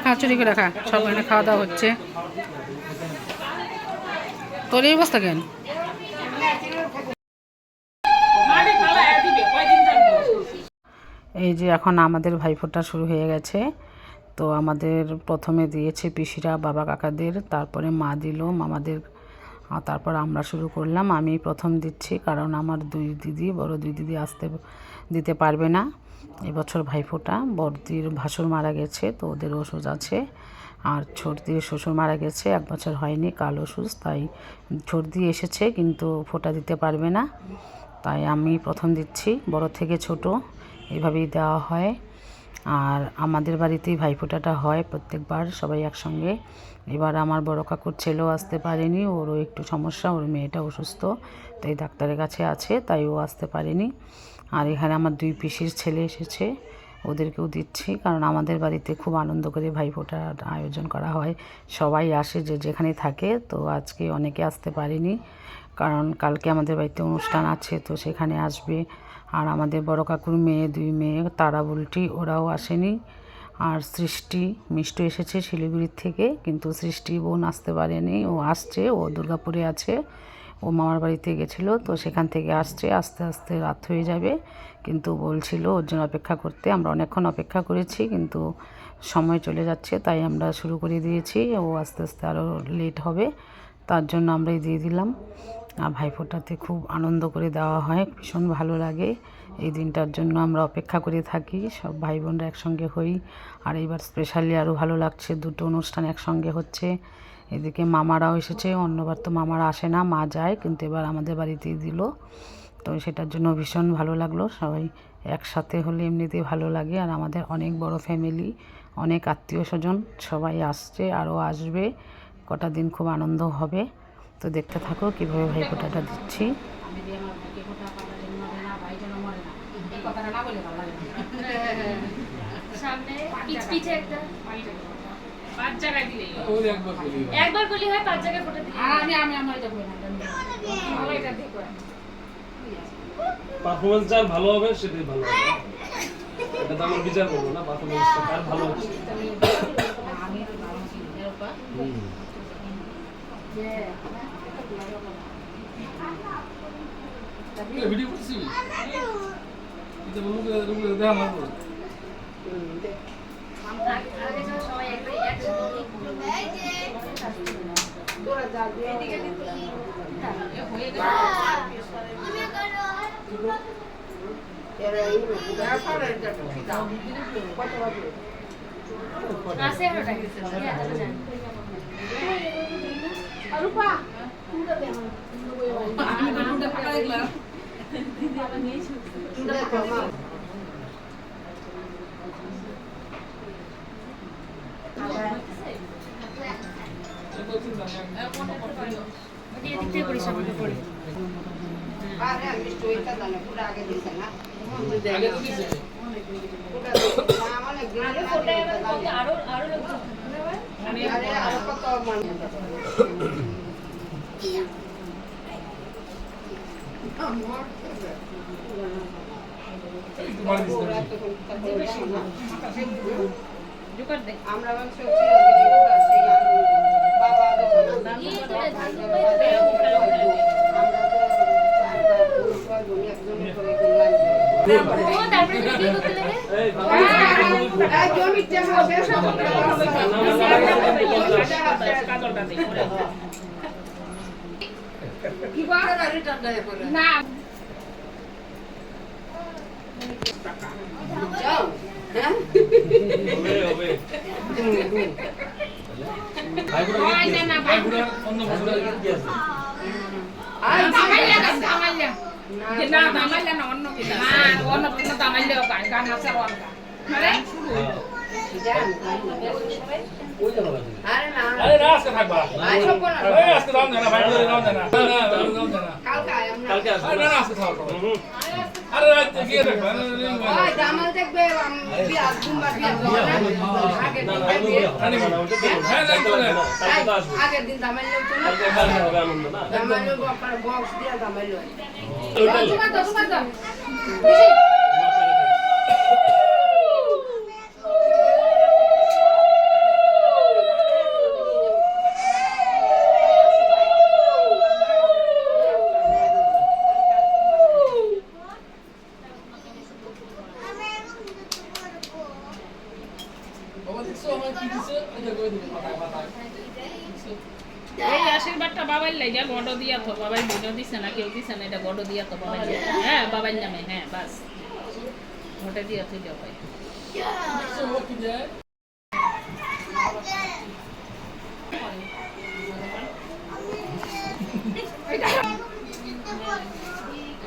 খা চুরি করে খা, সব এখানে খাওয়া দাওয়া হচ্ছে। তোর এই অবস্থা কেন? এই যে এখন আমাদের ভাইফোঁটা শুরু হয়ে গেছে। তো আমাদের প্রথমে দিয়েছে পিসিরা, বাবা কাকাদের, তারপরে মা দিল মামাদের, তারপর আমরা শুরু করলাম। আমি প্রথম দিচ্ছি, কারণ আমার বড় দুই দিদি দিতে পারবে না এবছর ভাইফোঁটা। বড়দির ভাসুর মারা গেছে, তো ওদের ওষুধ আছে। আর ছোটদির শ্বশুর মারা গেছে, 1 বছর হয়নি, কাল ওষুধ। তাই ছোটদি এসেছে কিন্তু ফোঁটা দিতে পারবে না, তাই আমি প্রথম দিচ্ছি। বড় থেকে ছোট এইভাবেই দেওয়া হয়। আর আমাদের বাড়িতেই ভাইফোঁটাটা হয় প্রত্যেকবার, সবাই একসঙ্গে। এবার আমার বড় কাকুর ছেলেও আসতে পারেনি, ওরও একটু সমস্যা, ওর মেয়েটা অসুস্থ, তাই ডাক্তারের কাছে আছে, তাই ও আসতে পারেনি। আর এখানে আমার 2 পিসির ছেলে এসেছে, ওদেরকেও দিচ্ছি। কারণ আমাদের বাড়িতে খুব আনন্দ করে ভাইফোঁটার আয়োজন করা হয়, সবাই আসে যে যেখানে থাকে। তো আজকে অনেকে আসতে পারেনি, কারণ কালকে আমাদের বাড়িতে অনুষ্ঠান আছে, তো সেখানে আসবে। আর আমাদের বড় কাকুর মেয়ে, 2 মেয়ে, তারা বুলটি, ওরাও আসেনি। আর সৃষ্টি মিষ্টু এসেছে শিলিগুড়ির থেকে, কিন্তু সৃষ্টি বোন আসতে পারেনি, ও আসছে, ও দুর্গাপুরে আছে, ও মামার বাড়িতে গেছিলো, তো সেখান থেকে আসছে। আস্তে আস্তে রাত হয়ে যাবে, কিন্তু বলছিল ওর জন্য অপেক্ষা করতে। আমরা অনেকক্ষণ অপেক্ষা করেছি, কিন্তু সময় চলে যাচ্ছে, তাই আমরা শুরু করে দিয়েছি। ও আস্তে আস্তে আরও লেট হবে, তার জন্য আমরাই দিয়ে দিলাম। আর ভাইফোঁটাতে খুব আনন্দ করে দেওয়া হয়, ভীষণ ভালো লাগে। এই দিনটার জন্য আমরা অপেক্ষা করে থাকি, সব ভাই বোনরা একসঙ্গে হই। আর এইবার স্পেশালি আরও ভালো লাগছে, 2টো অনুষ্ঠান একসঙ্গে হচ্ছে। এদিকে মামারাও এসেছে, অন্যবার তো মামারা আসে না, মা যায়, কিন্তু এবার আমাদের বাড়িতেই দিল, তো সেটার জন্য ভীষণ ভালো লাগলো। সবাই একসাথে হলে এমনিতেই ভালো লাগে। আর আমাদের অনেক বড় ফ্যামিলি, অনেক আত্মীয় স্বজন সবাই আসছে, আরও আসবে। কটা দিন খুব আনন্দ হবে। তো দেখতে থাকো কীভাবে ভাইফোঁটাটা দিচ্ছি। একবার বলি হয় 5 জায়গায় ফোঁটা দিই। পারফরম্যান্স যার ভালো হবে সেটাই ভালো হবে, এটা তো আমার বিচার করবো না। পারফরম্যান্সটা কার ভালো হচ্ছে। ভিডিও করছি এটা বলবো দেখা লাগবে। সবাই একসাথে আমরা আরে না আজকে থাকবা, আজকে দাম দেনা ভাই, দাম দেনা কালকে আসবে না, আজকে থাকবা। আরে রাত গিয়ে দেখবা, ওই জামাল দেখবে বিয়া সোমবার বিয়া আগে আগের দিন জামাল লোক তো কালকে হবে আনন্দ না, জামাল লোক বক্স দিয়া জামাল লোক তোমার দাও এই আশীর্বাদটা বাবার লাগে গড দিয়া তো বাবাই ভিডিও দিছে না কেউ দিছে না এটা গড দিয়া তো বাবাই হ্যাঁ বাবার নামে হ্যাঁ বাস ওটা দিয়া তুই যাও ভাই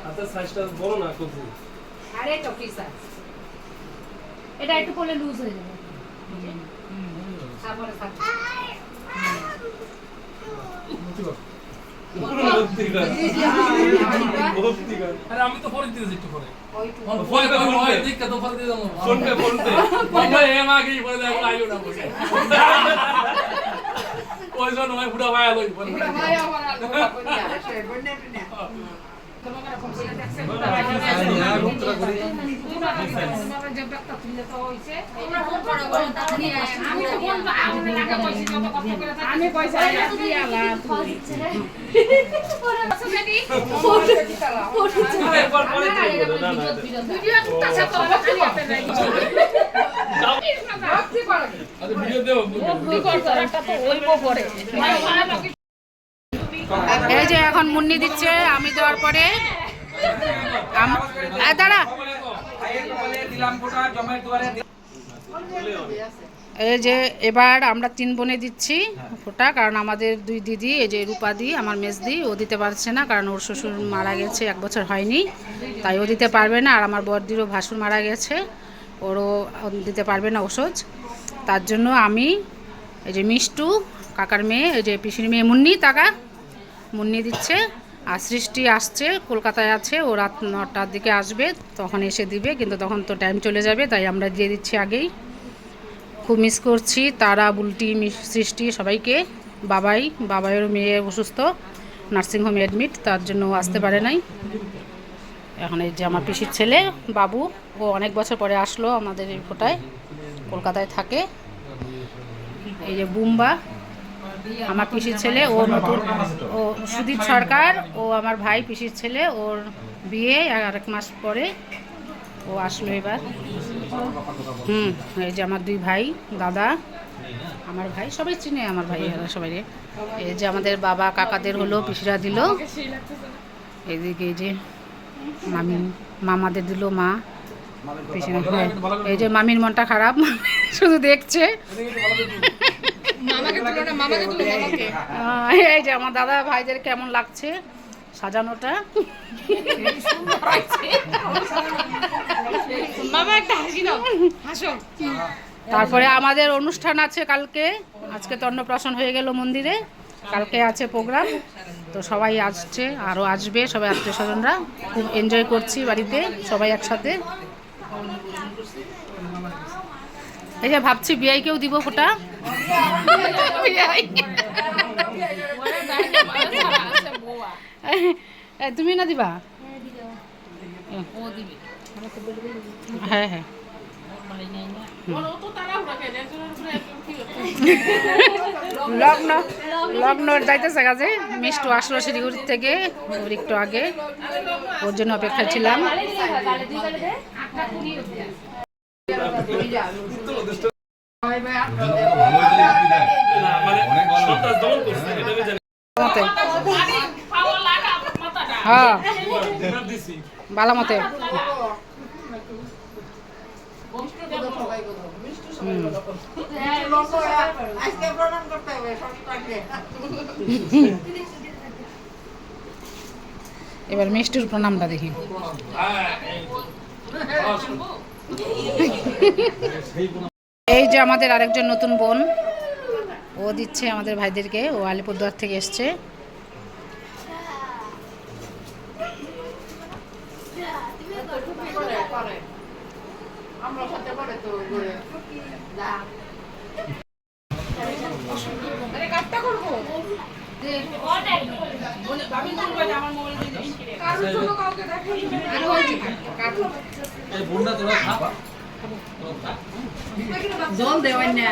আচ্ছা সাইজটা বড় না কোথায় আরে তো কি স্যার এটা একটু পরে লুজ হয়ে যাবে তারপরে স্যার আরে আমি তো পরে দিতেছি একটু পরে পরে দিকে তো পরে দিয়ে দাও ফোন পে বাবা এম আগে পরে দাও আইও না বসে ওই জন্য আমি বুড়া ভাই লই বুড়া ভাই আমার লোক করে আসে বন্নে না আমি পয়সা এই যে এখন মুন্নি দিচ্ছে আমি দেওয়ার পরে দাঁড়া এই যে এবার আমরা 3 বোনে দিচ্ছি ফোঁটা, কারণ আমাদের 2 দিদি এই যে রূপাদি আমার মেজদি ও দিতে পারছে না, কারণ ওর শ্বশুর মারা গেছে 1 বছর হয়নি, তাই ও দিতে পারবে না। আর আমার বড়দিরও ভাসুর মারা গেছে, ওরও দিতে পারবে না ওষুধ। তার জন্য আমি এই যে মিষ্টু কাকার মেয়ে, এই যে পিসির মেয়ে মুন্নি তাকা মুন্নি দিচ্ছে। আর সৃষ্টি আসছে, কলকাতায় আছে, ও রাত 9টার দিকে আসবে, তখন এসে দিবে, কিন্তু তখন তো টাইম চলে যাবে, তাই আমরা দিয়ে দিচ্ছি আগেই। খুব মিস করছি তারা, বুলটি, সৃষ্টি সবাইকে। বাবাইয়ের মেয়ে অসুস্থ, নার্সিংহোমে অ্যাডমিট, তার জন্য আসতে পারে নাই। এখন এই যে আমার পিসির ছেলে বাবু, ও অনেক বছর পরে আসলো আমাদের এই ফোটায়, কলকাতায় থাকে। এই যে বুম্বা আমার পিসির ছেলে, ও নতুন, ও সুদীপ সরকার, ও আমার ভাই পিসির ছেলে, ওর বিয়ে 1 মাস পরে ও আসলো এবার। এই যে আমার 2 ভাই, দাদা, আমার ভাই, সবাই চিনে আমার ভাই, সবাই। এই যে আমাদের বাবা কাকাদের হলো, পিসিরা দিল। এইদিকে এই যে মামাদের দিল, মা পিসিরা। এই যে মামির মনটা খারাপ, শুধু দেখছে। এই যে আমার দাদা ভাইদের কেমন লাগছে সাজানোটা। তারপরে আমাদের অনুষ্ঠান আছে কালকে, আজকে তো অন্নপ্রাশন হয়ে গেল মন্দিরে, কালকে আছে প্রোগ্রাম, তো সবাই আসছে, আরও আসবে সবাই আত্মীয় স্বজনরা। খুব এনজয় করছি বাড়িতে সবাই একসাথে। এই যে ভাবছি বিয়াইকেও দিব ফোঁটা। তুমি না দিবা? হ্যাঁ হ্যাঁ লগ্ন যাইতেছে কাজে। মিষ্টু আসলো শিলিগুড়ির থেকে একটু আগে, ওর জন্য অপেক্ষা ছিলাম। হ্যাঁ বালা মতে। এবার মিষ্টির প্রণামটা দেখি। এই যে আমাদের আরেকজন নতুন বোন, ও দিচ্ছে আমাদের ভাইদেরকে, ও আলিপুরদুয়ার থেকে এসছে। জল দেওয়াই না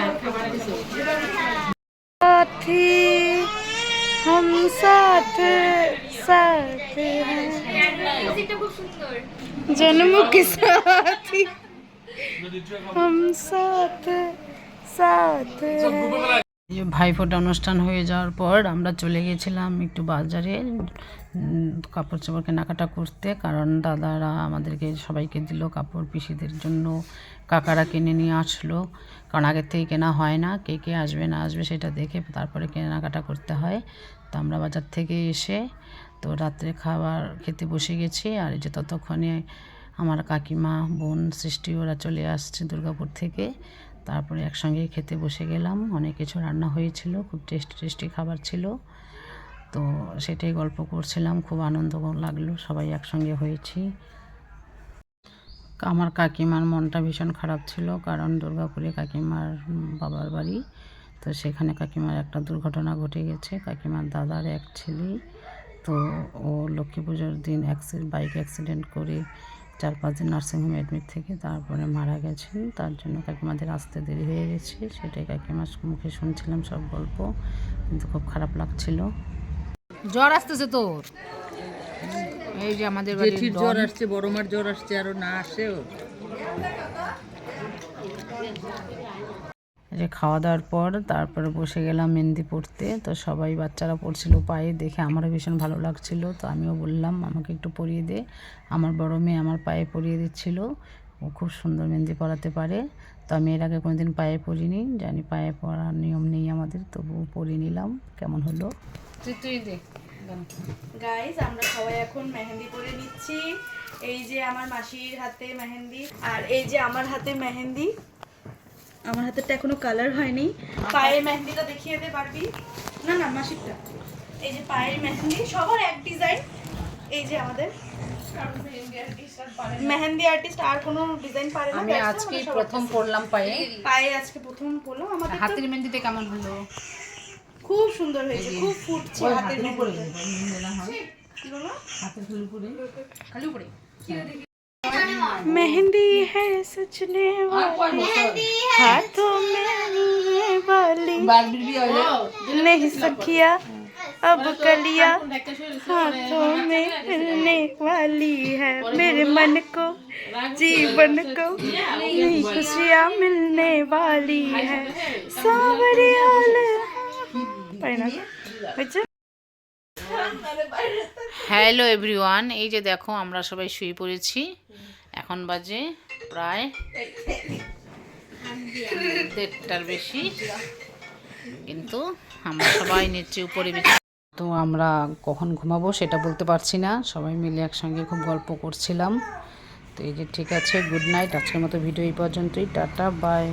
साथी हम साथ साथ हैं খুব সুন্দর जन्मों के साथी हम साथ साथ है। এই ভাইফোঁটা অনুষ্ঠান হয়ে যাওয়ার পর আমরা চলে গেছিলাম একটু বাজারে কাপড় চোপড় কেনাকাটা করতে, কারণ দাদারা আমাদেরকে সবাইকে দিল কাপড়, পিসিদের জন্য কাকারা কিনে নিয়ে আসলো, কারণ আগের থেকে কেনা হয় না, কে কে আসবে না আসবে সেটা দেখে তারপরে কেনাকাটা করতে হয়। তো আমরা বাজার থেকে এসে তো রাত্রে খাবার খেতে বসে গেছি। আর এই যে ততক্ষণে আমার কাকিমা, বোন, সৃষ্টি ওরা চলে আসছে দুর্গাপুর থেকে। তারপরে একসঙ্গে খেতে বসে গেলাম। অনেক কিছু রান্না হয়েছিল, খুব টেস্টি টেস্টি খাবার ছিল। তো সেটাই গল্প করছিলাম, খুব আনন্দ লাগলো, সবাই একসঙ্গে হয়েছি। আমার কাকিমার মনটা ভীষণ খারাপ ছিল, কারণ দুর্গাপুরে কাকিমার বাবার বাড়ি। তো সেখানে কাকিমার একটা দুর্ঘটনা ঘটে গেছে। কাকিমার দাদার এক ছেলে, তো ও লক্ষ্মী পুজোর দিন বাইক অ্যাক্সিডেন্ট করে 4-5 দিন নার্সিংহোমে অ্যাডমিট থেকে তারপরে মারা গেছেন। তার জন্য কাকিমাদের আসতে দেরি হয়ে গেছে, সেটাই কাকিমার মুখে শুনছিলাম সব গল্প, কিন্তু খুব খারাপ লাগছিল। জ্বর আসতেছে তোর? এই যে আমাদের জেঠির জ্বর আসছে, বড় মার জ্বর আসছে, আরো না আসেও। যে খাওয়া দাওয়ার পর তারপরে বসে গেলাম মেহেন্দি পড়তে। তো সবাই বাচ্চারা পড়ছিল পায়ে, দেখে আমারও ভীষণ ভালো লাগছিল। তো আমিও বললাম আমাকে একটু পরিয়ে দে। আমার বড় মেয়ে আমার পায়ে পরিয়ে দিচ্ছিল, ও খুব সুন্দর মেহেন্দি পরাতে পারে। তো আমি এর আগে কোনোদিন পায়ে পরিনি, জানি পায়ে পরার নিয়ম নেই আমাদের, তবুও পরিয়ে নিলাম। কেমন হলো? তুই দে গাইস, আমরা সবাই এখন মেহেন্দি পরে নিচ্ছি। এই যে আমার মাসির হাতে মেহেন্দি, আর এই যে আমার হাতে মেহেন্দি। আমার হাতেরটা এখনো কালার হয়নি। পায়ের মেহেন্দিটা দেখিয়ে দে পারবি? না না, মাসিরটা। এই যে পায়ের মেহেন্দি, সবার এক ডিজাইন। এই যে আমাদের মেহেন্দি আর্টিস্ট আর কোনো ডিজাইন পারে না। আমি আজকে প্রথম পড়লাম পায়ে। পায়ে আজকে প্রথম পরলাম। আমাদের তো হাতের মেহেন্দিতে কেমন হলো? খুব সুন্দর হয়েছে, খুব ফুটছে হাতের মেহেন্দি। কি বলো? খালি উপরে मेहंदी है सजने वाली, हाथों में मिलने वाली, नहीं सखिया अब कलिया हाथों में मिलने वाली है, मेरे मन को जीवन को नई खुशियाँ मिलने वाली है, सावरिया হ্যালো এভরিওয়ান, এই যে দেখো আমরা সবাই শুয়ে পড়েছি। এখন বাজে প্রায় 1:30টার বেশি, কিন্তু আমরা সবাই নিচে উপরে তো আমরা কখন ঘুমাবো সেটা বলতে পারছি না, সবাই মিলে একসঙ্গে খুব গল্প করছিলাম। তো এই যে ঠিক আছে, গুড নাইট। আজকের মতো ভিডিও এই পর্যন্তই, টাটা বাই।